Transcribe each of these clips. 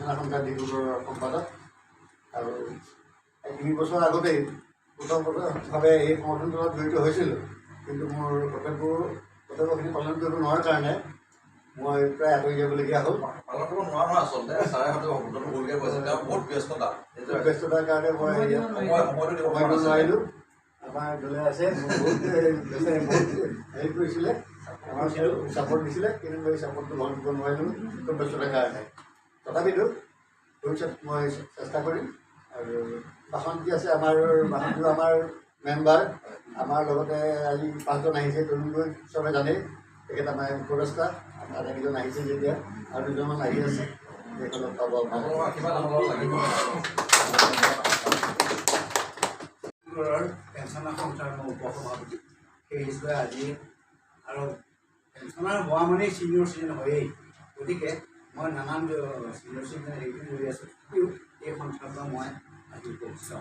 Pensioner সন্থা ডিব্ৰুগড়ৰ সম্পাদক আৰু 3 বছৰ আগতেই প্ৰথমভাৱে এই সংগঠনটোৰ লগত জড়িত হৈছিলোঁ, কিন্তু মোৰ কৰ্তব্যখিনি পালন কৰিব নোৱাৰাৰ কাৰণে মই প্ৰায় আঁতৰি যাবলগীয়া হ'ল। পালন কৰিব নোৱাৰা নহয় আচলতে ছাৰে হয়তো সম্পূৰ্ণ কৰিবলগীয়া কৈছে, তেওঁ বহুত ব্যস্ততাৰ কাৰণে মই সময়টো দিব নোৱাৰিলোঁ। আমাৰ দলে আছে বহুত হেৰি কৰিছিলে, আমাৰ ছাপৰ্ট দিছিলে, কিন্তু মই ছাপৰ্টটো গ্ৰহণ কৰিব নোৱাৰিলোঁ খুব ব্যস্ততাৰ কাৰণে। তথাপিতো ভৱিষ্যত মই চেষ্টা কৰিম। আৰু বাসন্তী আছে, বাসন্তী আমাৰ মেম্বাৰ, আমাৰ লগতে আজি 5জন আহিছে, তৰুণগৈ চবে জানেই, তেখেত আমাৰ উপদেষ্টা, আমাৰ একেজন আহিছে যেতিয়া আৰু 2জনমান আহি আছে, সেইখনত পাব পেঞ্চনাৰ সন্থাৰ মই উপসভাপতি, সেই হিচাপে আজি আৰু পেঞ্চনাৰ হোৱা মানেই ছিনিয়ৰ চিটিজেন হয়েই, গতিকে মই নানান ছিনিয়ৰ চিটিজেন হেৰি কৰি আছোঁ, এই সন্থাৰ পৰা মই আজি উপস্থিত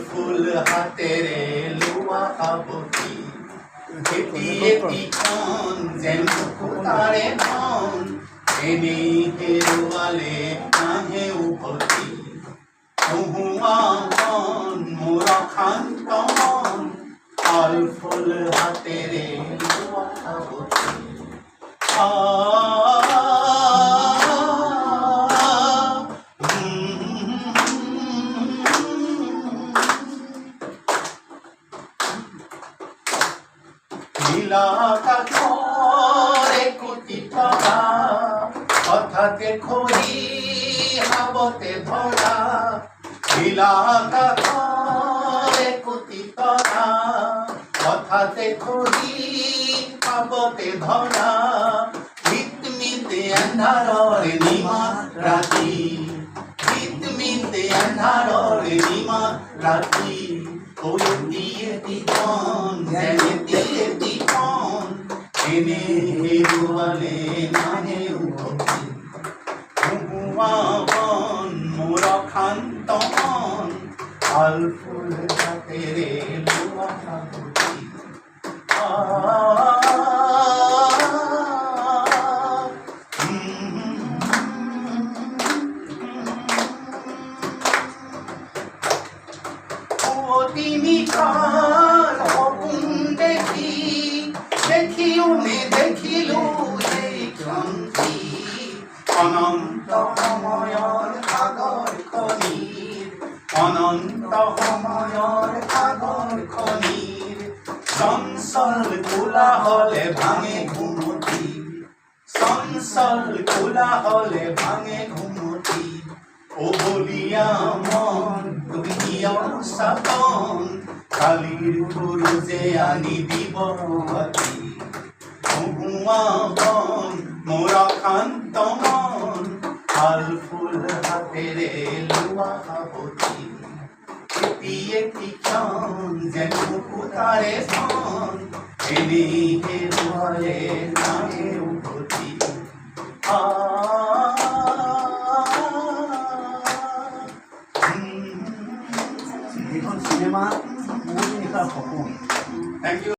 ফুল হাতেৰে লোৱা সাৱতি এটিখন যেন তাৰে ধন এনেই হেৰুৱালে নাহে উভতি নোহোৱা মন মোৰ অশান্ত মন ফল ফুল হাতেৰে লোৱা সাৱতি হঠাতে খৰি হাবতে ধৰা কুটি তৰা হঠাতে খৰি হাবতে ধৰা মিটমিটে আন্ধাৰৰে নিমাত ৰাতি মিটমিটে আন্ধাৰৰে নিমাত ৰাতি এটিখন যেন এটিখন এনে হেৰুৱালে নাহে উভতি নোহোৱা মন মোৰ অশান্ত মন ফল ফুল হাতেৰে লোৱা সাৱতি সপোন দেখিও নেদেখিলো এই ক্ৰান্তি অনন্ত সময়ৰ সাগৰ খনিৰ অনন্ত সময়ৰ সাগৰ খনিৰ চঞ্চল কোলাহলে ভাঙে ঘুমতি চঞ্চল কোলাহলে ভাঙে ঘুমতি ওবলীয়া মন দুনিয়া সাতন কালিৰ গুৰুজে আনি দিব গতি নোহোৱা মন মোৰ অশান্ত মন ফল ফুল হাতেৰে লোৱা সাৱতি এটিখন যেন তাৰে ধন এনেই হেৰুৱালে নাহে উভতি এইখন cinema Puwoti Nixar Xopun. Thank U.